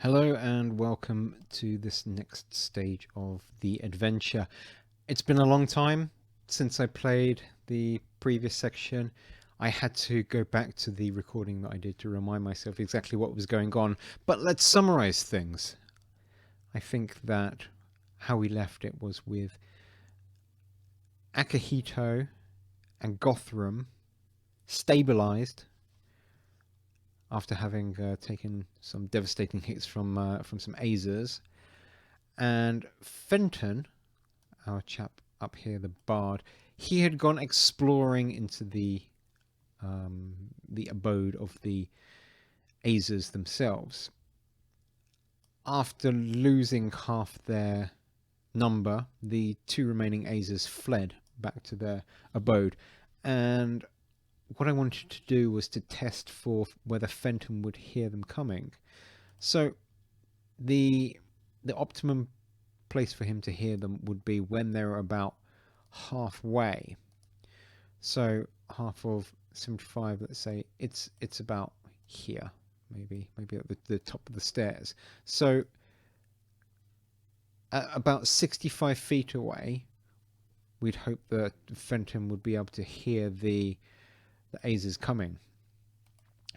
Hello and welcome to this next stage of the adventure. It's been a long time since I played the previous section. I had to go back to the recording that I did to remind myself exactly what was going on. But let's summarize things. I think that how we left it was with Akihito and Gothram stabilized after having taken some devastating hits from some Azers, and Fenton, our chap up here, the bard, he had gone exploring into the abode of the Azers themselves. After losing half their number, the two remaining Azers fled back to their abode, and what I wanted to do was to test for whether Fenton would hear them coming. So the optimum place for him to hear them would be when they're about halfway. So half of 75, let's say it's about here, maybe at the top of the stairs. So at about 65 feet away, we'd hope that Fenton would be able to hear the Azers coming.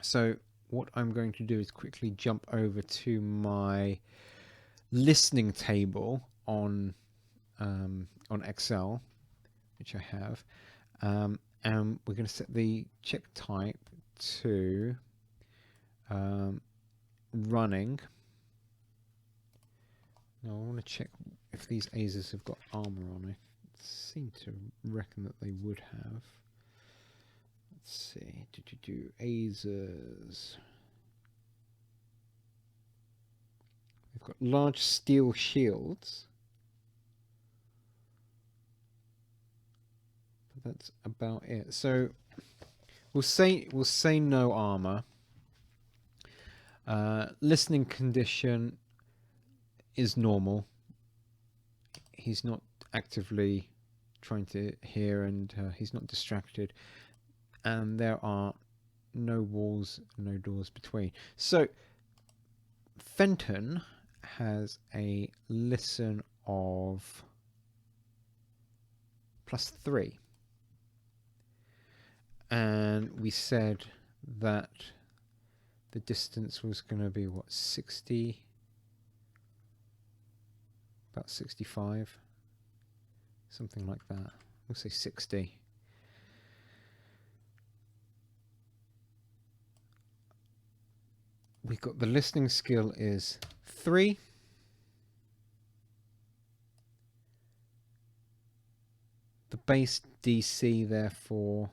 So what I'm going to do is quickly jump over to my listening table on Excel, which I have, and we're going to set the check type to running. Now I want to check if these Azers have got armor on. I seem to reckon that they would have. Let's see. Azers. They've got large steel shields. But that's about it. So we'll say no armor. Listening condition is normal. He's not actively trying to hear, and he's not distracted. And there are no walls, no doors between. So Fenton has a listen of +3. And we said that the distance was going to be, what, 60? About 65? Something like that. We'll say 60. We've got the listening skill is 3. The base DC, therefore,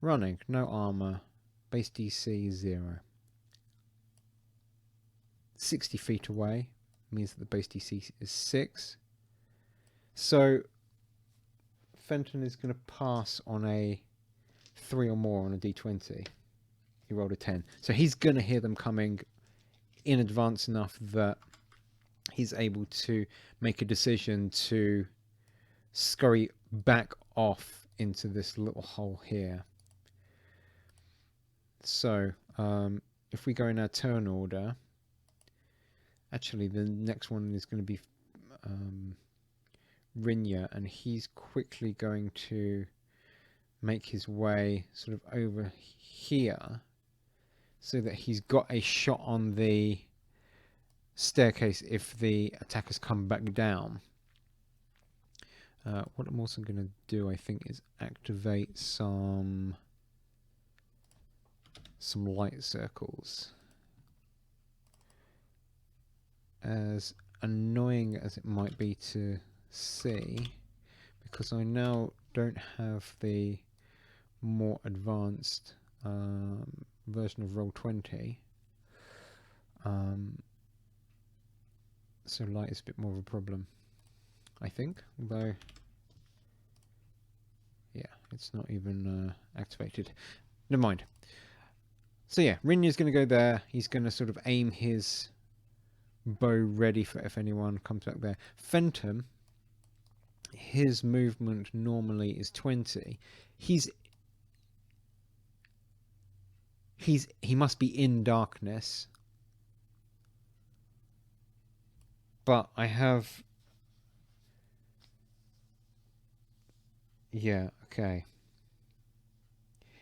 running, no armor, base DC 0. 60 feet away means that the base DC is 6. So Fenton is going to pass on a 3 or more on a D20. He rolled a 10. So he's going to hear them coming in advance enough that he's able to make a decision to scurry back off into this little hole here. So if we go in our turn order, actually the next one is going to be Rinya, and he's quickly going to make his way sort of over here so that he's got a shot on the staircase if the attackers come back down. What I'm also going to do, I think, is activate some light circles. As annoying as it might be to see, because I now don't have the more advanced version of Roll20, so light is a bit more of a problem, I think, although yeah, it's not even activated. Never mind. So yeah, Rinya's going to go there. He's going to sort of aim his bow ready for if anyone comes back there. Fenton, his movement normally is 20. He must be in darkness But I have... Yeah, okay.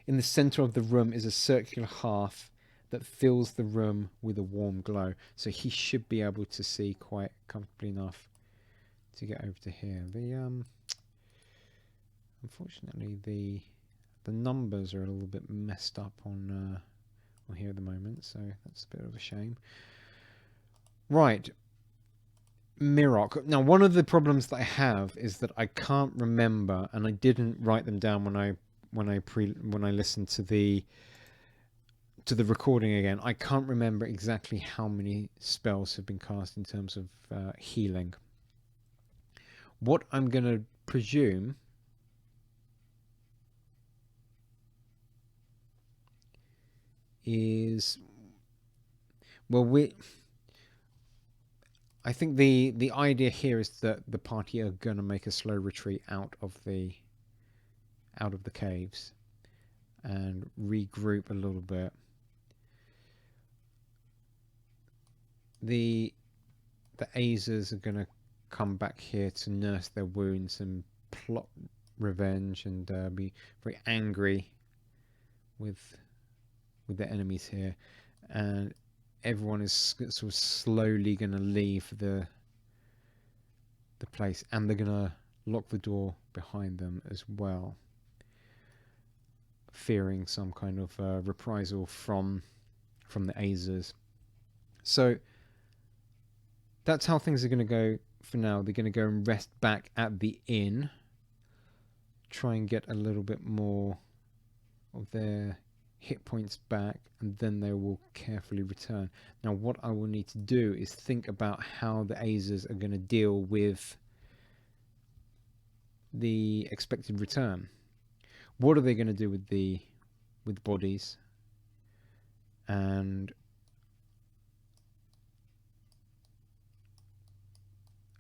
In the center of the room is a circular hearth that fills the room with a warm glow. So he should be able to see quite comfortably enough to get over to here. Unfortunately, the numbers are a little bit messed up on here at the moment, so that's a bit of a shame. Right, Mirok. Now, one of the problems that I have is that I can't remember, and I didn't write them down when I listened to the recording again. I can't remember exactly how many spells have been cast in terms of healing. What I'm going to presume is, well, I think the idea here is that the party are going to make a slow retreat out of the caves and regroup a little bit. The Azers are going to come back here to nurse their wounds and plot revenge and be very angry with their enemies here, and everyone is sort of slowly going to leave the place, and they're going to lock the door behind them as well, fearing some kind of reprisal from the Azers. So that's how things are going to go for now. They're going to go and rest back at the inn, try and get a little bit more of their hit points back, and then they will carefully return. Now, what I will need to do is think about how the Azers are going to deal with the expected return. What are they going to do with the bodies? And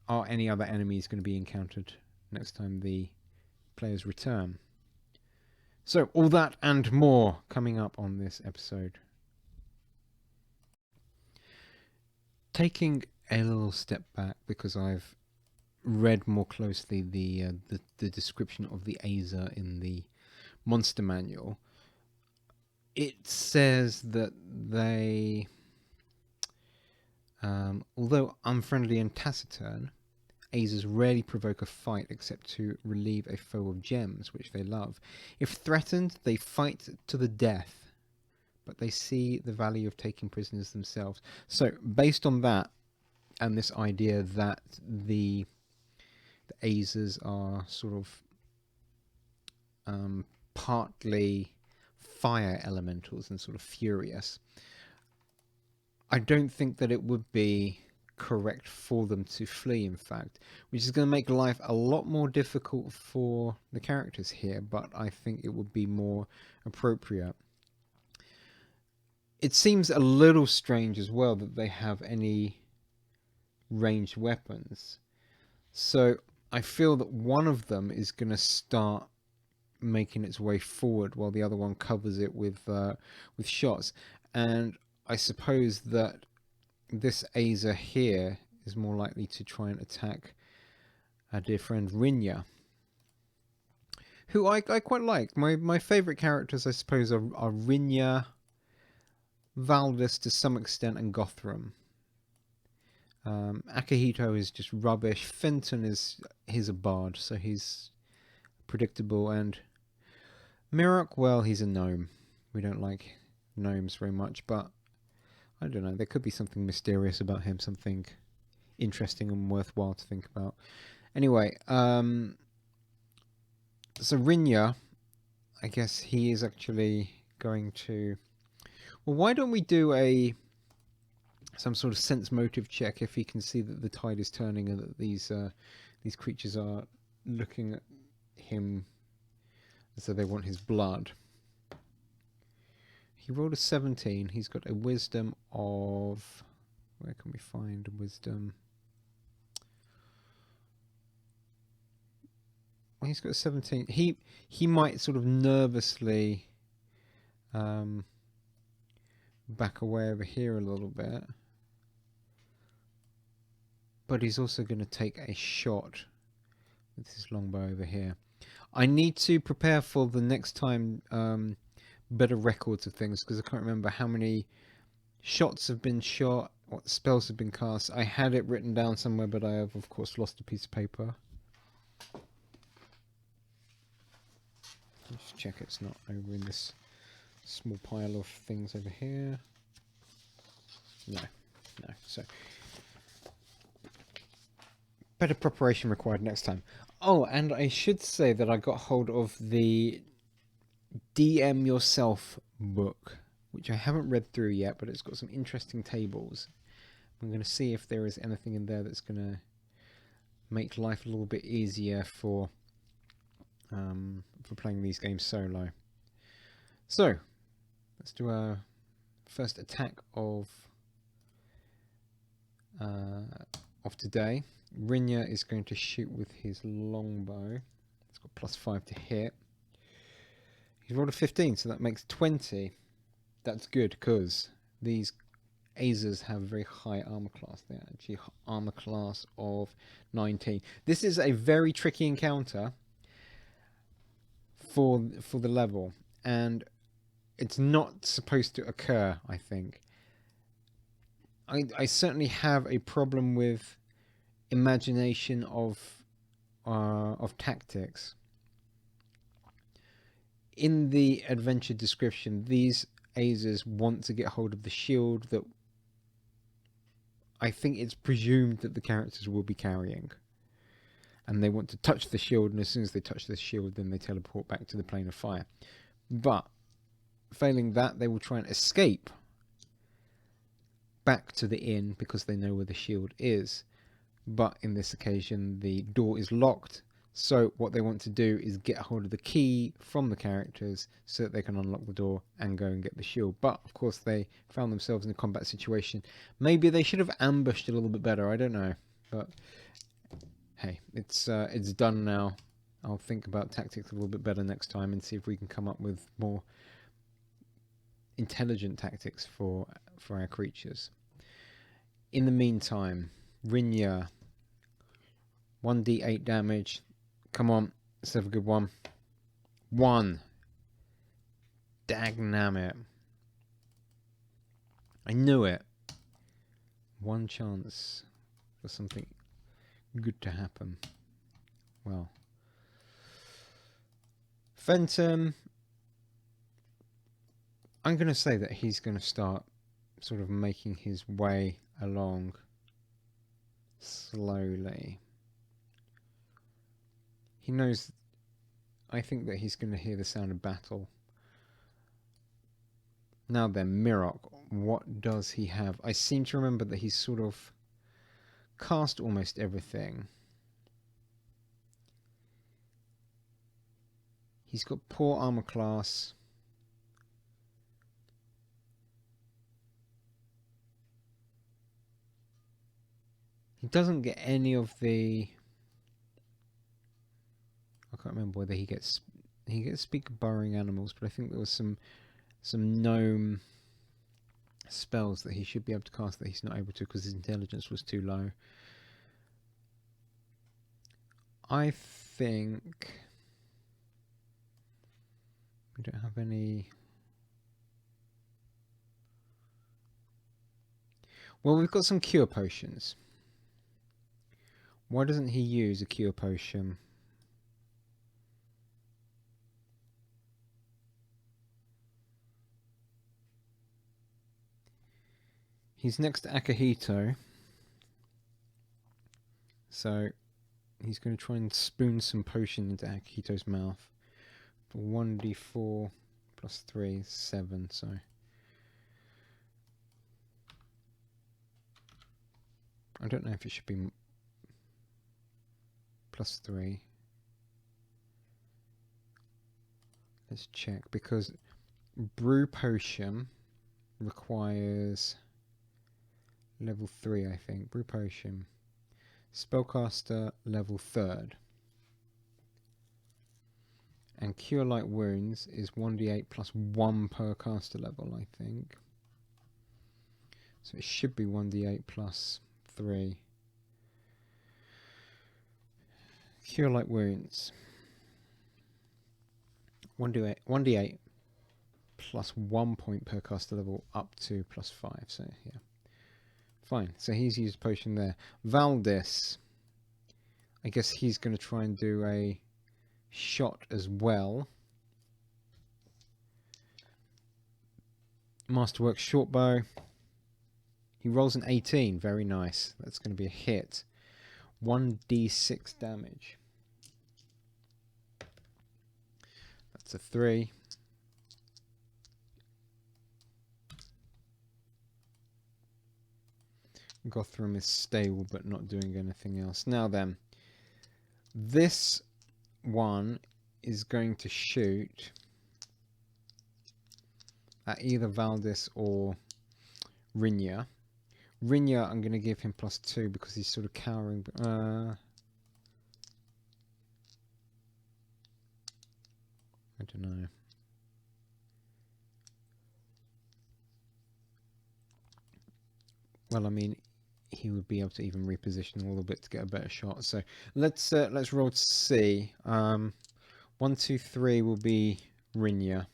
are any other enemies going to be encountered next time the players return? So, all that and more coming up on this episode. Taking a little step back, because I've read more closely the description of the Azer in the monster manual, it says that they, although unfriendly and taciturn, Azers rarely provoke a fight except to relieve a foe of gems, which they love. If threatened, they fight to the death, but they see the value of taking prisoners themselves. So, based on that, and this idea that the Azers are sort of partly fire elementals and sort of furious, I don't think that it would be correct for them to flee, in fact, which is going to make life a lot more difficult for the characters here, but I think it would be more appropriate. It seems a little strange as well that they have any ranged weapons, so I feel that one of them is going to start making its way forward while the other one covers it with shots, and I suppose that this Azer here is more likely to try and attack our dear friend Rinya, who I quite like. My favourite characters, I suppose, are Rinya, Valdis to some extent, and Gothram. Akihito is just rubbish. Fenton he's a bard, so he's predictable, and Mirok, well, he's a gnome. We don't like gnomes very much, but I don't know, there could be something mysterious about him, something interesting and worthwhile to think about. Anyway, so Rinya, I guess he is actually going to... Well, why don't we do some sort of sense motive check if he can see that the tide is turning and that these creatures are looking at him as though they want his blood. He rolled a 17. He's got a wisdom of... Where can we find wisdom? Well, he's got a 17. He might sort of nervously back away over here a little bit. but he's also going to take a shot with his longbow over here. I need to prepare for the next time better records of things, because I can't remember how many shots have been shot, what spells have been cast. I had it written down somewhere, but I have, of course, lost a piece of paper. Just check it's not over in this small pile of things over here. No. So better preparation required next time. Oh, and I should say that I got hold of the DM Yourself book, which I haven't read through yet, but it's got some interesting tables. I'm going to see if there is anything in there that's going to make life a little bit easier for playing these games solo. So let's do our first attack of today. Rinya is going to shoot with his longbow. It's got +5 to hit. He's rolled a 15, so that makes 20. That's good, because these Azers have very high armor class. They're actually armor class of 19. This is a very tricky encounter for the level, and it's not supposed to occur, I think. I certainly have a problem with imagination of tactics. In the adventure description, these Azers want to get hold of the shield that I think it's presumed that the characters will be carrying. And they want to touch the shield, and as soon as they touch the shield, then they teleport back to the plane of fire. But failing that, they will try and escape back to the inn because they know where the shield is. But in this occasion, the door is locked, so what they want to do is get a hold of the key from the characters so that they can unlock the door and go and get the shield. But of course they found themselves in a combat situation. Maybe they should have ambushed a little bit better, I don't know. But hey, it's done now. I'll think about tactics a little bit better next time and see if we can come up with more intelligent tactics for our creatures. In the meantime, Rinya, 1d8 damage. Come on, let's have a good one. 1. Dagnamit. I knew it. One chance for something good to happen. Well, Fenton, I'm going to say that he's going to start sort of making his way along slowly. He knows, I think that he's going to hear the sound of battle. Now then, Mirok, what does he have? I seem to remember that he's sort of cast almost everything. He's got poor armor class. He doesn't get any of the... I can't remember whether he gets speak of burrowing animals, but I think there was some gnome spells that he should be able to cast that he's not able to because his intelligence was too low. I think we don't have any... Well, we've got some cure potions. Why doesn't he use a cure potion? He's next to Akihito, so he's going to try and spoon some potion into Akihito's mouth. 1d4 plus 3 is 7, so... I don't know if it should be plus 3. Let's check, because brew potion requires level 3, I think. Brew potion. Spellcaster level 3rd. And cure light wounds is 1d8 plus 1 per caster level, I think. So it should be 1d8 plus 3. Cure Light Wounds. 1d8 plus 1 point per caster level up to plus 5. So yeah, fine. So he's used a potion there. Valdis, I guess he's going to try and do a shot as well. Masterwork shortbow. He rolls an 18. Very nice. That's going to be a hit. 1d6 damage. That's a 3. Gothram is stable but not doing anything else. Now then, this one is going to shoot at either Valdis or Rinja. Rinja, I'm going to give him +2 because he's sort of cowering. I don't know. Well, I mean, he would be able to even reposition a little bit to get a better shot. So let's roll to see. 1, 2, 3 will be Rinja.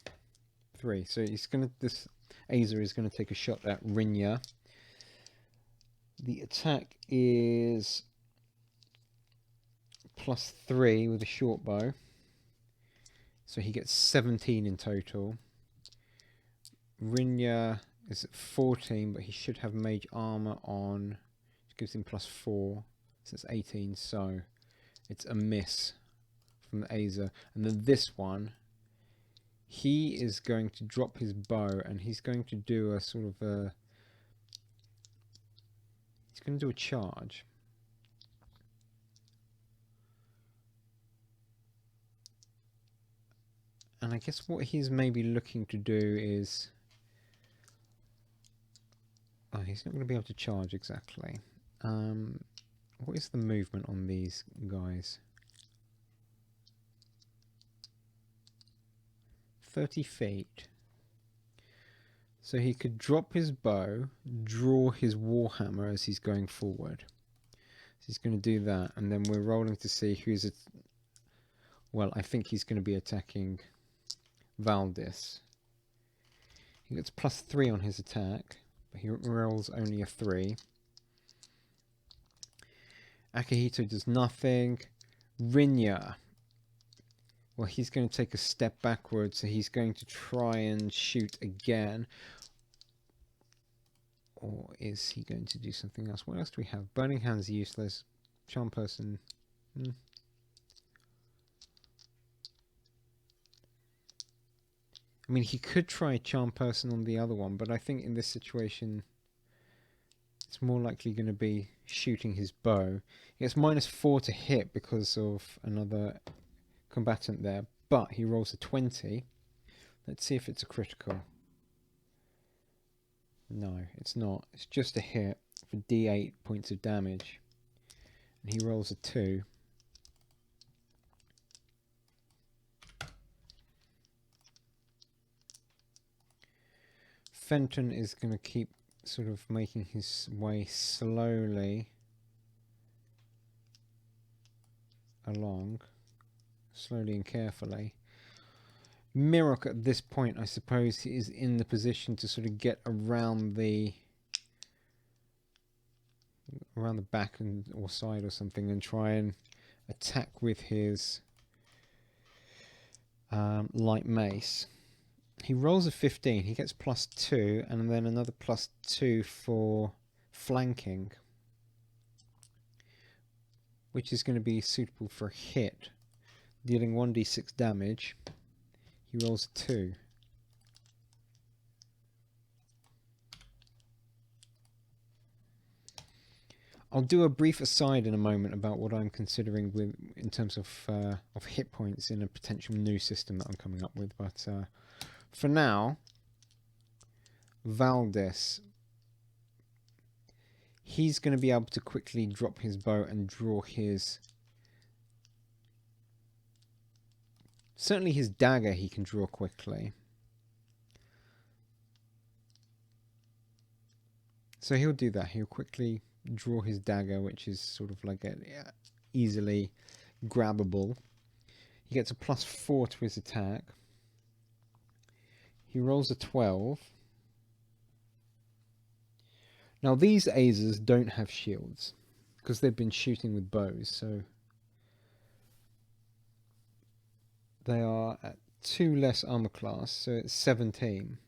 3. So he's gonna. This Azer is going to take a shot at Rinja. The attack is +3 with a short bow. So he gets 17 in total. Rinja is at 14, but he should have mage armor on, which gives him +4. So it's 18, so it's a miss from the Azer. And then this one, he is going to drop his bow, and he's going to do a sort of a... He's going to do a charge. And I guess what he's maybe looking to do is... Oh, he's not going to be able to charge exactly. What is the movement on these guys? 30 feet. So he could drop his bow, draw his warhammer as he's going forward. So he's going to do that, and then we're rolling to see who's... Well, I think he's going to be attacking Valdis. He gets +3 on his attack, but he rolls only a 3. Akihito does nothing. Rinja. Well, he's going to take a step backwards, so he's going to try and shoot again. Or is he going to do something else? What else do we have? Burning Hand's useless. Charm Person. I mean, he could try Charm Person on the other one, but I think in this situation, it's more likely going to be shooting his bow. He gets -4 to hit because of another combatant there, but he rolls a 20. Let's see if it's a critical. No, it's not. It's just a hit for D8 points of damage. And he rolls a 2. Fenton is going to keep sort of making his way slowly along. Slowly and carefully. Mirok at this point, I suppose, is in the position to sort of get around the back or side or something and try and attack with his light mace. He rolls a 15. He gets +2, and then another +2 for flanking, which is going to be suitable for a hit, dealing 1d6 damage. He rolls a 2. I'll do a brief aside in a moment about what I'm considering in terms of hit points in a potential new system that I'm coming up with. But for now, Valdis, he's going to be able to quickly drop his bow and draw his... Certainly his dagger he can draw quickly. So he'll do that. He'll quickly draw his dagger, which is sort of like easily grabbable. He gets a +4 to his attack. He rolls a 12. Now these Azers don't have shields because they've been shooting with bows, so they are at 2 less armor class, so it's 17.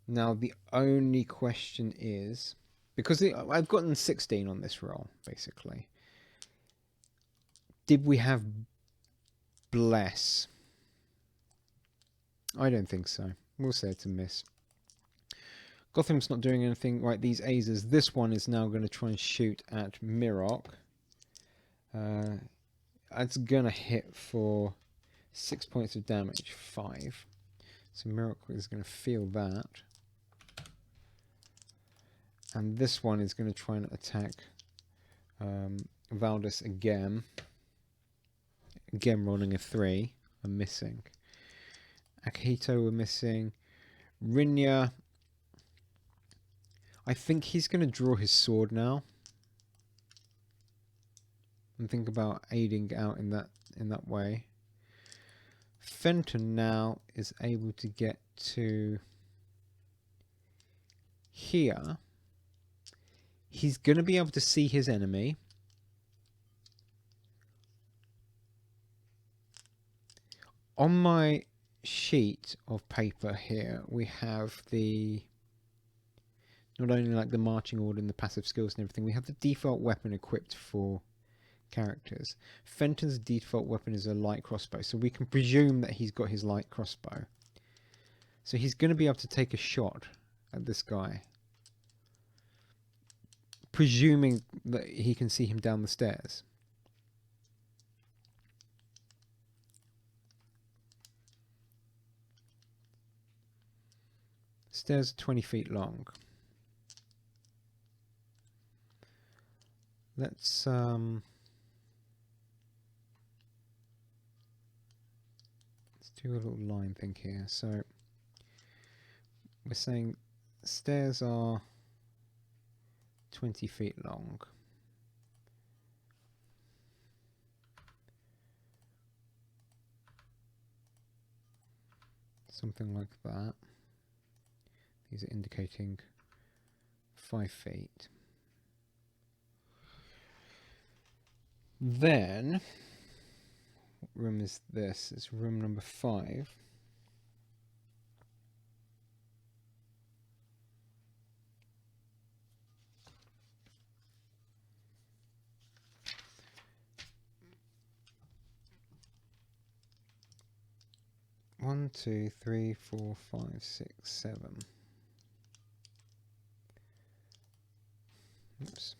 Now the only question is, because I've gotten 16 on this roll, basically. Did we have Bless? I don't think so. We'll say it's a miss. Gotham's not doing anything. Right, these Azers. This one is now going to try and shoot at Mirok. It's going to hit for 6 points of damage. 5. So Mirok is going to feel that. And this one is going to try and attack Valdis again. Again rolling a 3. I'm missing. Akihito we're missing. Rinya. I think he's going to draw his sword now. And think about aiding out in that way. Fenton now is able to get to here. He's going to be able to see his enemy. On my sheet of paper here, we have the not only like the marching order and the passive skills and everything, we have the default weapon equipped for characters. Fenton's default weapon is a light crossbow, so we can presume that he's got his light crossbow. So he's going to be able to take a shot at this guy, presuming that he can see him down the stairs. Stairs are 20 feet long. Let's do a little line thing here. So we're saying stairs are 20 feet long. Something like that. These are indicating 5 feet. Then, what room is this? It's room number 5. One, 2, 3, 4, 5, 6, 7. Oops.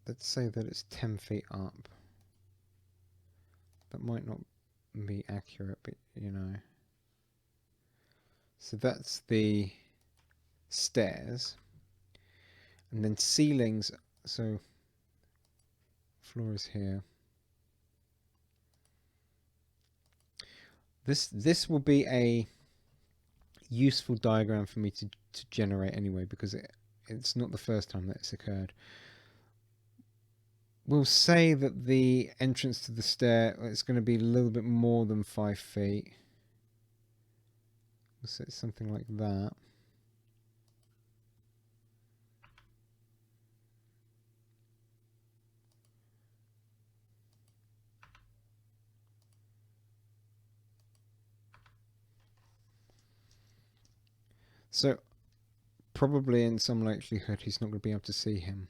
Let's say that it's 10 feet up. That might not be accurate, but you know. So that's the stairs. And then ceilings, so floor is here. This will be a useful diagram for me to generate anyway, because it's not the first time that it's occurred. We'll say that the entrance to the stair is going to be a little bit more than 5 feet. We'll say something like that. So probably in some likelihood he's not going to be able to see him,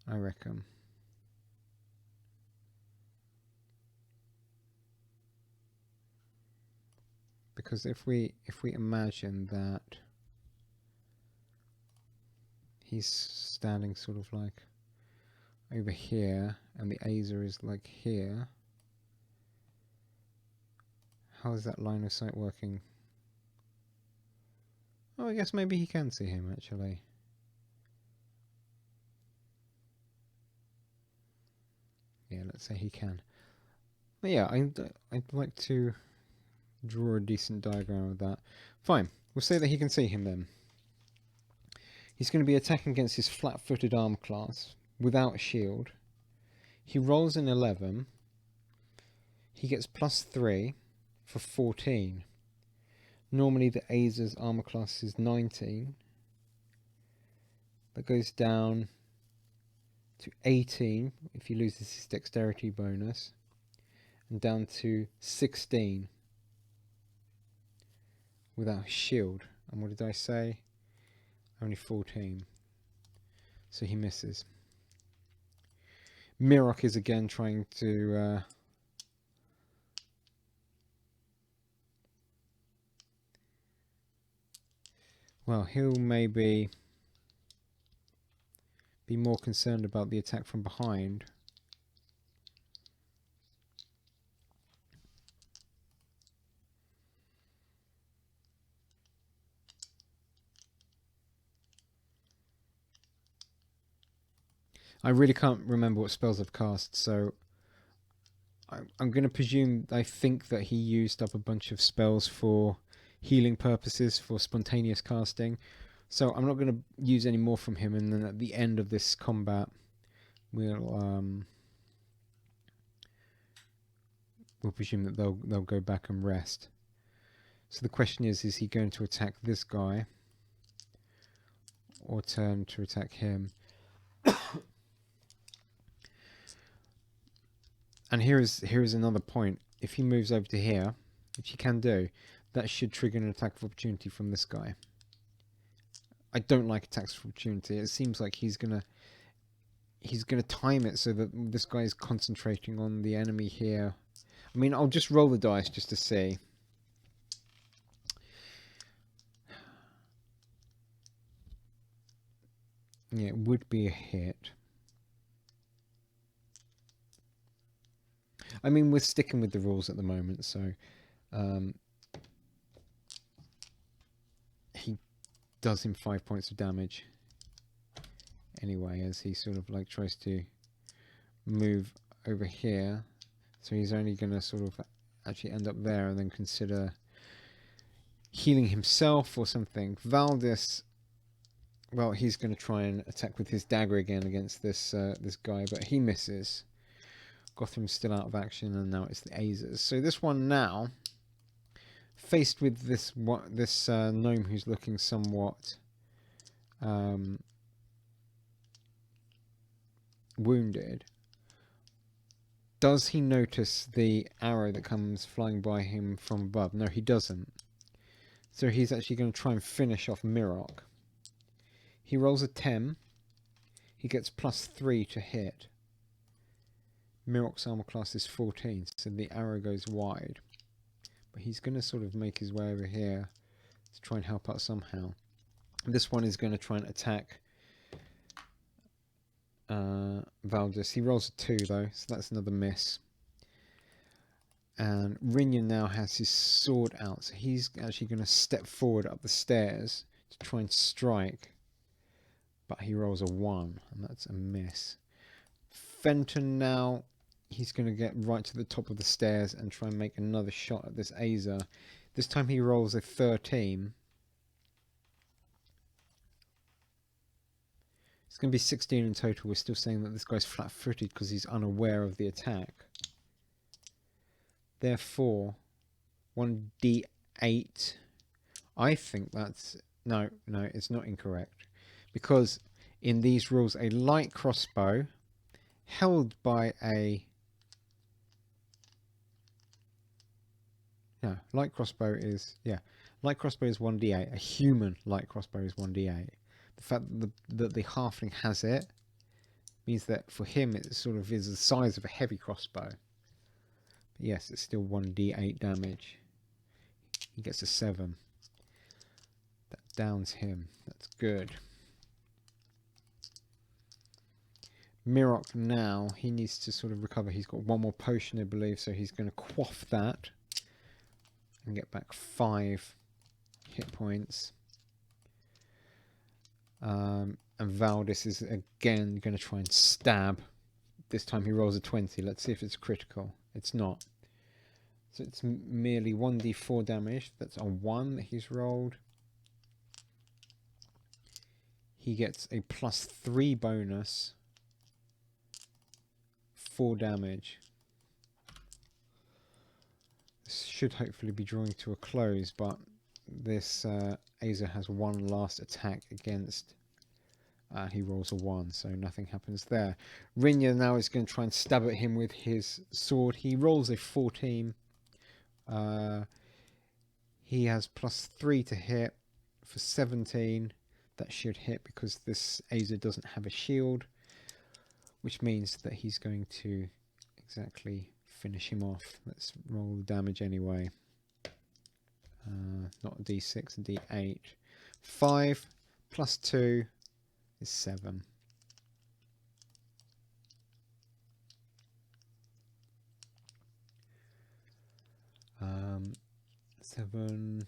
I reckon. Because if we imagine that he's standing sort of like over here and the Azer is like here, how is that line of sight working? Oh, I guess maybe he can see him actually. Yeah, let's say he can. But yeah, I'd like to draw a decent diagram of that. Fine, we'll say that he can see him then. He's going to be attacking against his flat-footed arm class without a shield. He rolls an 11. He gets +3 for 14. Normally the Aza's armor class is 19. That goes down to 18 if he loses his dexterity bonus, and down to 16 without a shield. And what did I say? Only 14. So he misses. Mirok is again trying to well, he'll maybe be more concerned about the attack from behind. I really can't remember what spells I've cast, so I'm going to presume, I think that he used up a bunch of spells for healing purposes, for spontaneous casting. So I'm not going to use any more from him, and then at the end of this combat, we'll presume that they'll go back and rest. So the question is he going to attack this guy, or turn to attack him? And here is another point. If he moves over to here, which he can do, that should trigger an attack of opportunity from this guy. I don't like attacks of opportunity. It seems like he's gonna time it so that this guy is concentrating on the enemy here. I mean, I'll just roll the dice just to see. Yeah, it would be a hit. I mean, we're sticking with the rules at the moment, so he does him 5 points of damage anyway, as he sort of like tries to move over here. So he's only going to sort of actually end up there and then consider healing himself or something. Valdis, well, he's going to try and attack with his dagger again against this this guy, but he misses. Gotham's still out of action, and now it's the Azers. So this one now, faced with this gnome who's looking somewhat wounded, does he notice the arrow that comes flying by him from above? No, he doesn't. So he's actually going to try and finish off Mirok. He rolls a 10. He gets +3 to hit. Mirok's armor class is 14, so the arrow goes wide. But he's going to sort of make his way over here to try and help out somehow. This one is going to try and attack Valdis. He rolls a 2 though, so that's another miss. And Rinyan now has his sword out, so he's actually going to step forward up the stairs to try and strike. But he rolls a 1, and that's a miss. Fenton now, he's going to get right to the top of the stairs and try and make another shot at this Aza. This time he rolls a 13. It's going to be 16 in total. We're still saying that this guy's flat-footed because he's unaware of the attack. Therefore, 1d8. I think that's... No, it's not incorrect. Because in these rules, a light crossbow held by a... No, light crossbow is... Yeah, light crossbow is 1d8. A human light crossbow is 1d8. The fact that the halfling has it means that for him it sort of is the size of a heavy crossbow. But yes, it's still 1d8 damage. He gets a 7. That downs him. That's good. Mirok now, he needs to sort of recover. He's got one more potion, I believe, so he's going to quaff that and get back 5 hit points. And Valdis is again going to try and stab. This time he rolls a 20. Let's see if it's critical. It's not. So it's merely 1d4 damage. That's a 1 that he's rolled. He gets a +3 bonus, 4 damage. This should hopefully be drawing to a close, but this Azer has one last attack against. He rolls a 1, so nothing happens there. Rinya now is going to try and stab at him with his sword. He rolls a 14. He has +3 to hit for 17. That should hit because this Azer doesn't have a shield, which means that he's going to exactly finish him off. Let's roll the damage anyway. Not a d6, a d8. 5 + 2 is 7. -7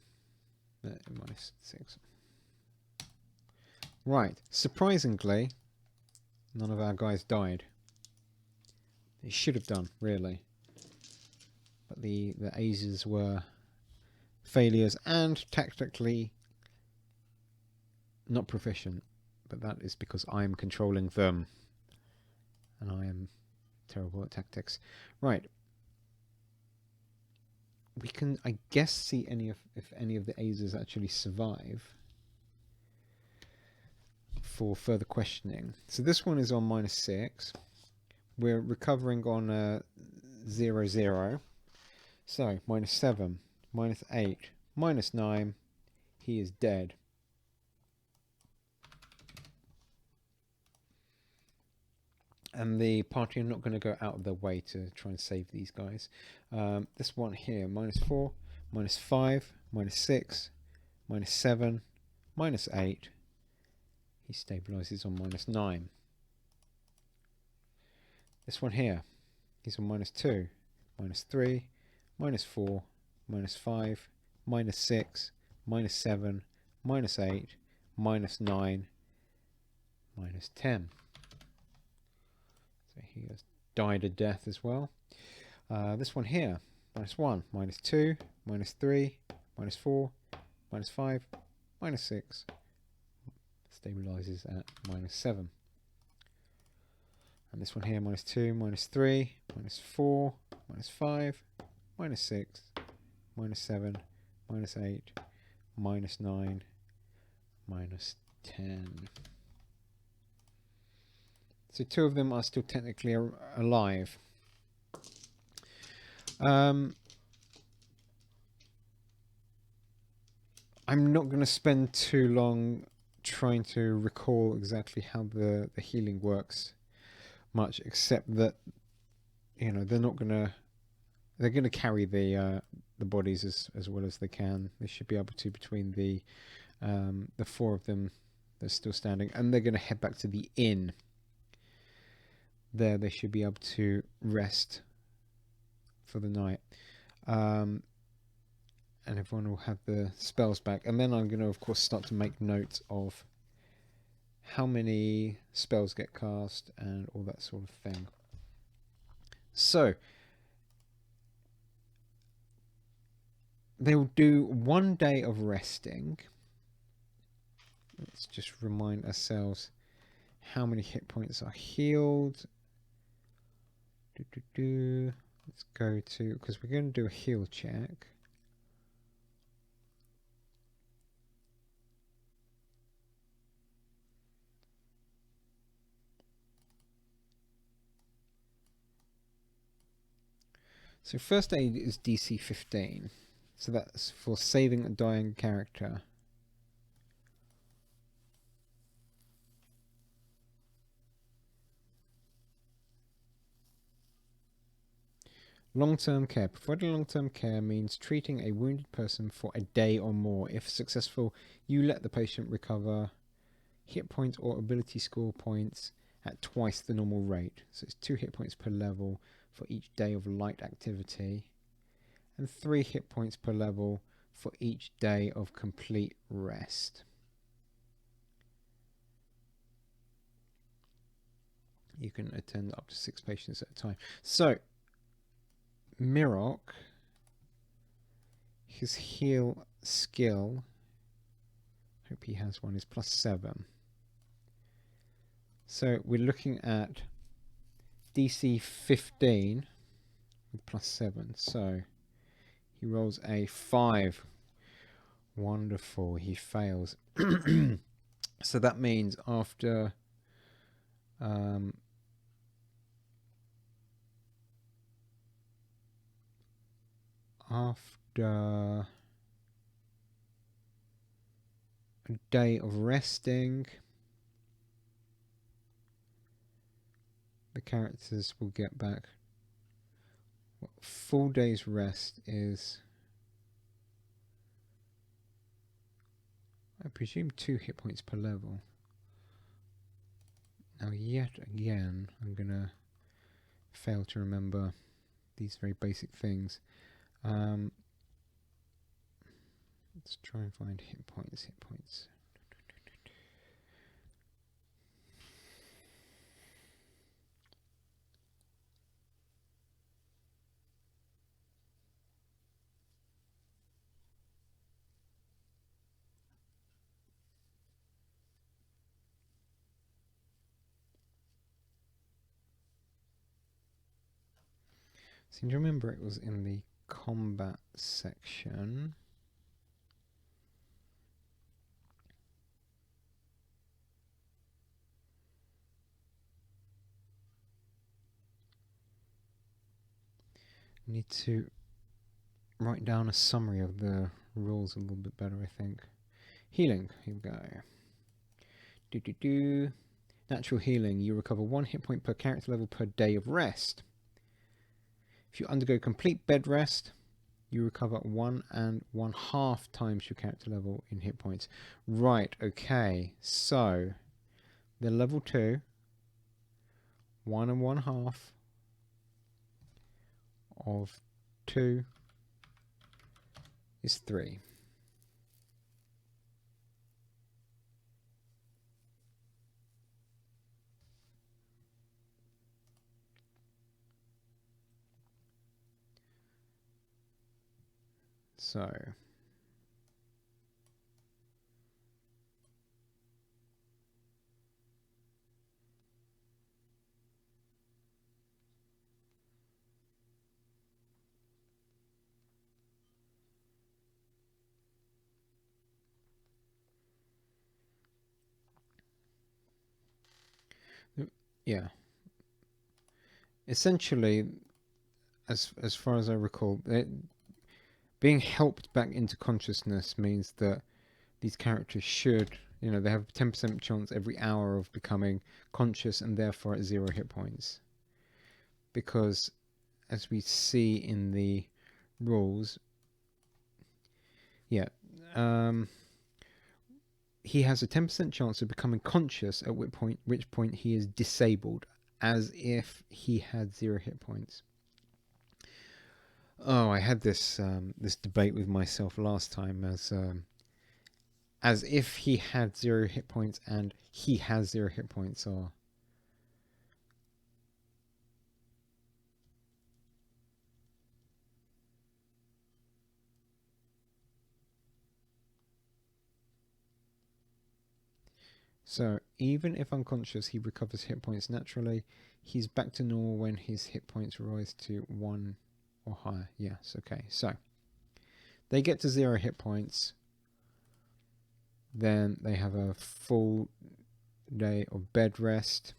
-6. Right, surprisingly, none of our guys died. They should have done, really. But the Azers were failures and tactically not proficient. But that is because I am controlling them. And I am terrible at tactics. Right. We can, I guess, see if any of the Azers actually survive for further questioning. So this one is on -6. We're recovering on 0, 0. So -7, -8, -9. He is dead. And the party are not going to go out of their way to try and save these guys. This one here, -4, -5, -6, -7, -8. He stabilizes on -9. This one here, he's on -2, -3, -4, -5, -6, -7, -8, -9, -10. So he has died a death as well. This one here, -1, -2, -3, -4, -5, -6. Stabilizes at -7. And this one here, -2, -3, -4, -5, -6, -7, -8, -9, -10. So 2 of them are still technically alive. I'm not going to spend too long trying to recall exactly how the healing works much, except that, you know, they're going to carry the bodies as well as they can. They should be able to, between the 4 of them that's still standing, and they're going to head back to the inn. There they should be able to rest for the night, and everyone will have the spells back. And then I'm going to, of course, start to make notes of how many spells get cast and all that sort of thing. So they will do 1 day of resting. Let's just remind ourselves how many hit points are healed. Let's go to, because we're going to do a heal check. So first aid is DC 15. So that's for saving a dying character. Long-term care. Providing long-term care means treating a wounded person for a day or more. If successful, you let the patient recover hit points or ability score points at twice the normal rate. So it's 2 hit points per level for each day of light activity, and 3 hit points per level for each day of complete rest. You can attend up to 6 patients at a time. So Mirok his heal skill, hope he has one, is +7. So we're looking at DC 15 with +7. So he rolls a 5. Wonderful, he fails. So that means after after a day of resting, the characters will get back. What full day's rest is, I presume 2 hit points per level. Now yet again, I'm gonna fail to remember these very basic things. Let's try and find hit points. Seem to remember it was in the combat section. I need to write down a summary of the rules a little bit better, I think. Healing, here we go. Natural healing, you recover 1 hit point per character level per day of rest. If you undergo complete bed rest, you recover 1 1/2 times your character level in hit points. Right, okay, so the level 2, 1 1/2 of 2 is 3. So yeah, essentially, as far as I recall, being helped back into consciousness means that these characters should, you know, they have a 10% chance every hour of becoming conscious and therefore at 0 hit points. Because, as we see in the rules, yeah, he has a 10% chance of becoming conscious, at which point he is disabled, as if he had 0 hit points. Oh, I had this this debate with myself last time, as if he had 0 hit points and he has 0 hit points, or so even if unconscious, he recovers hit points naturally. He's back to normal when his hit points rise to 1 or higher. Yes, okay. So they get to 0 hit points, then they have a full day of bed rest.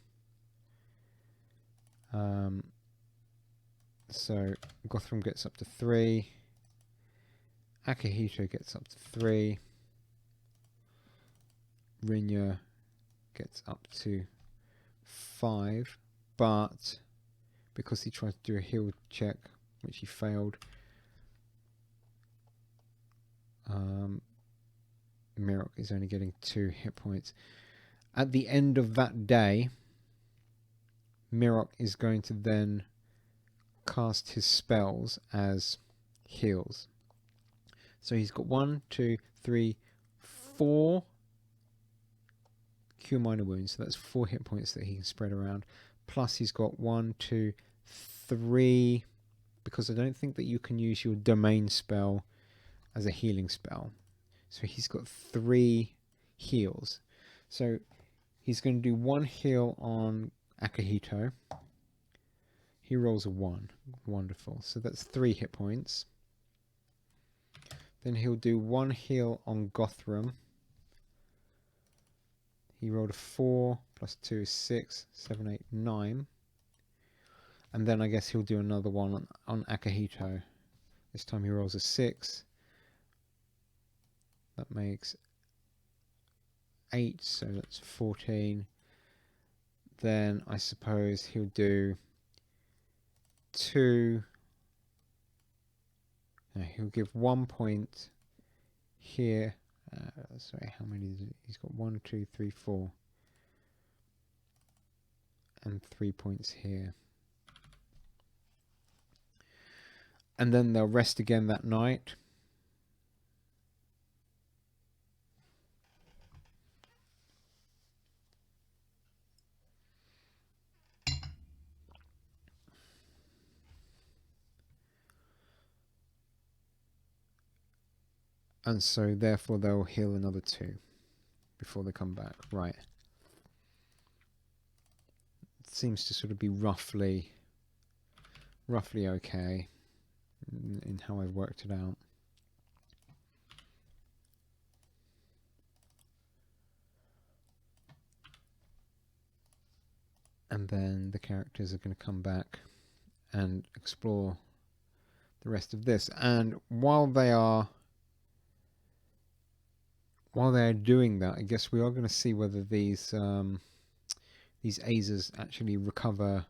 So Gothram gets up to 3. Akihito gets up to 3. Rinya gets up to 5, but because he tried to do a heal check, which he failed, Mirok is only getting 2 hit points. At the end of that day, Mirok is going to then cast his spells as heals. So he's got 1, 2, 3, 4 Cure Minor Wounds, so that's 4 hit points that he can spread around. Plus he's got 1, 2, 3, because I don't think that you can use your domain spell as a healing spell. So he's got 3 heals. So he's going to do 1 heal on Akihito. He rolls a 1. Wonderful. So that's 3 hit points. Then he'll do 1 heal on Gothram. He rolled a 4 plus 2 is 6, 7, 8, 9. And then I guess he'll do another one on Akihito. This time he rolls a 6. That makes 8, so that's 14. Then I suppose he'll do 2. No, he'll give 1 point here. Sorry, how many is it? He's got 1, 2, 3, 4. And 3 points here. And then they'll rest again that night. And so therefore they'll heal another 2 before they come back. Right. It seems to sort of be roughly okay in how I've worked it out. And then the characters are going to come back and explore the rest of this. And while they are doing that, I guess we are going to see whether these Azers actually recover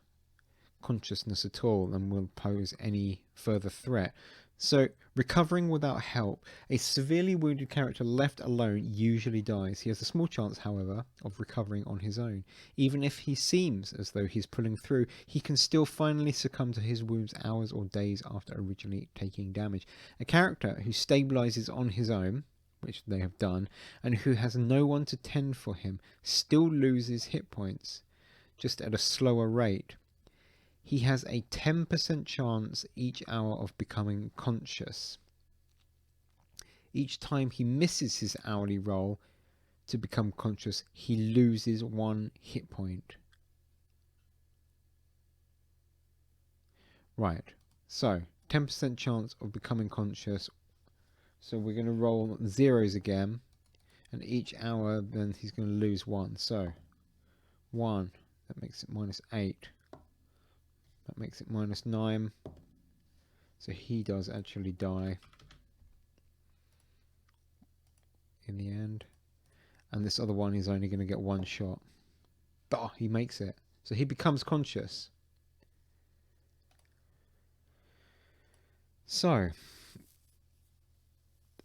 consciousness at all and will pose any further threat. So, recovering without help. A severely wounded character left alone usually dies. He has a small chance, however, of recovering on his own. Even if he seems as though he's pulling through, he can still finally succumb to his wounds hours or days after originally taking damage. A character who stabilizes on his own, which they have done, and who has no one to tend for him, still loses hit points, just at a slower rate. He has a 10% chance each hour of becoming conscious. Each time he misses his hourly roll to become conscious, he loses 1 hit point. Right, so 10% chance of becoming conscious. So we're going to roll 0s again, and each hour then he's going to lose 1. So 1, that makes it -8. That makes it -9. So he does actually die in the end. And this other one is only going to get 1 shot. But he makes it. So he becomes conscious. So,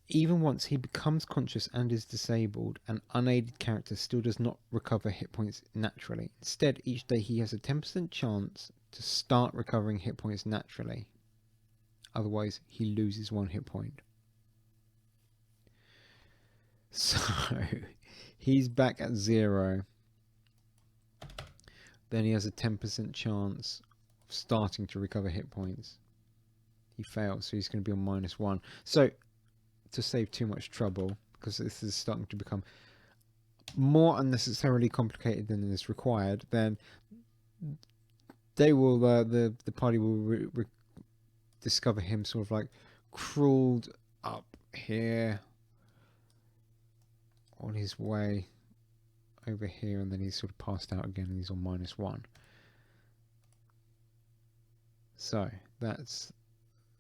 even once he becomes conscious and is disabled, an unaided character still does not recover hit points naturally. Instead, each day he has a 10% chance to start recovering hit points naturally. Otherwise, he loses 1 hit point. So, he's back at 0. Then he has a 10% chance of starting to recover hit points. He fails, so he's going to be on -1. So, to save too much trouble, because this is starting to become more unnecessarily complicated than is required, then they will the party will discover him sort of like crawled up here on his way over here, and then he's sort of passed out again and he's on -1. So that's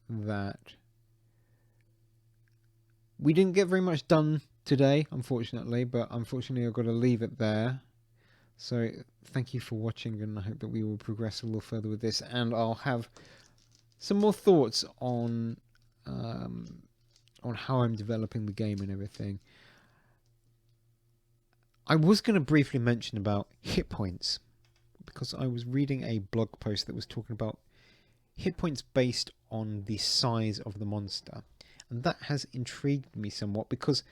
that. We didn't get very much done today, unfortunately, but unfortunately I've got to leave it there. So thank you for watching, and I hope that we will progress a little further with this, and I'll have some more thoughts on how I'm developing the game and everything. I was going to briefly mention about hit points, because I was reading a blog post that was talking about hit points based on the size of the monster. And that has intrigued me somewhat, because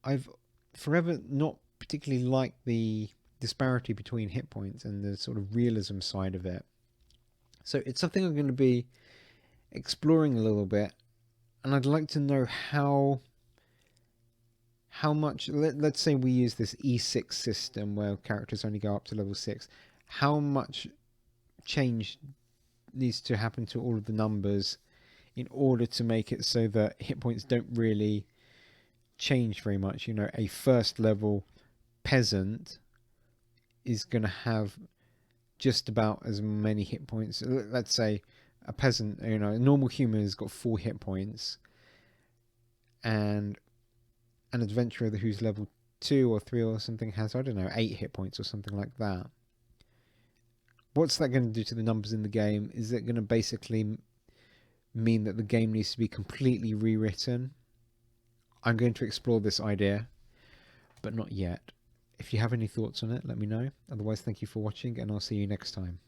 I've forever not particularly liked the disparity between hit points and the sort of realism side of it. So it's something I'm going to be exploring a little bit, And I'd like to know how much, let's say we use this E6 system where characters only go up to level 6, how much change needs to happen to all of the numbers in order to make it so that hit points don't really change very much. You know, a first level peasant is going to have just about as many hit points. Let's say a peasant, you know, a normal human has got 4 hit points, and an adventurer who's level 2 or 3 or something has, I don't know, 8 hit points or something like that. What's that going to do to the numbers in the game? Is it going to basically mean that the game needs to be completely rewritten? I'm going to explore this idea, but not yet. If you have any thoughts on it, let me know. Otherwise, thank you for watching, and I'll see you next time.